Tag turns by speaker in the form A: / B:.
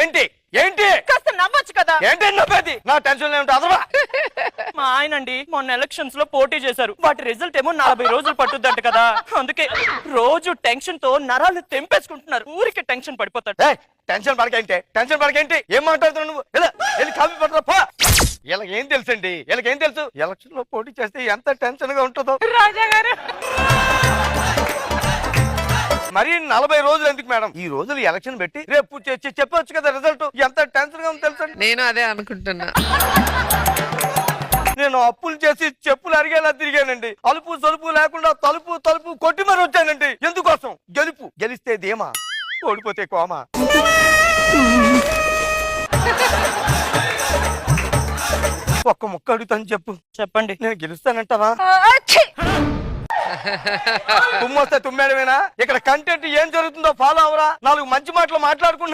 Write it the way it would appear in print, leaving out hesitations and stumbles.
A: ఏంటి ఏంటి
B: కాస్త నవ్వచ్చు కదా.
A: ఏంటి నవ్వేది? నా టెన్షన్ ఏమిటి అదవా?
B: మా ఆయనండి మొన్న ఎలక్షన్స్ లో పోటీ చేశారు. వాటి రిజల్ట్ ఏమో 40 రోజులు పట్టుద్దంట కదా. అందుకే రోజు టెన్షన్ తో నరాలు తెంపేసుకుంటున్నారు. ఊరికే టెన్షన్ పడిపోతాడు.
A: టెన్షన్ పడకేంటి? టెన్షన్ పడకేంటి? ఏం మాట్లాడుతున్నావు నువ్వు? వెళ్ళి కాఫీ పట్టరా పో. వీళ్ళకి ఏం తెలుసండి? వీళ్ళకి ఏం తెలుసు? ఎలక్షన్ లో పోటీ చేస్తే ఎంత టెన్షన్ గా ఉంటుందో.
B: రాజా గారు
A: మరి 40 రోజులు ఎందుకు మేడం? ఈ రోజులు ఎలక్షన్ పెట్టి రేపు చెప్పొచ్చు కదా రిజల్ట్. ఎంత టెన్షన్ గా ఉంది తెలుసండి.
C: నేను అదే అనుకుంటున్నా.
A: నేను అప్పులు చేసి చెప్పులు అరిగేలా తిరిగానండి. అలుపు సొలుపు లేకుండా తలుపు తలుపు కొట్టి మరి వచ్చానండి. ఎందుకోసం? గెలుపు. గెలిస్తే ధీమా, ఓడిపోతే కోమా. ఒక్క ముక్క అడుగుతాను, చెప్పు.
B: చెప్పండి.
A: నేను గెలుస్తానంటావా? తుమ్మొస్తే తుమ్మేడమేనా? ఇక్కడ కంటెంట్ ఏం జరుగుతుందో ఫాలో అవరా? 4 మంచి మాటలు మాట్లాడుకుంటున్నాం.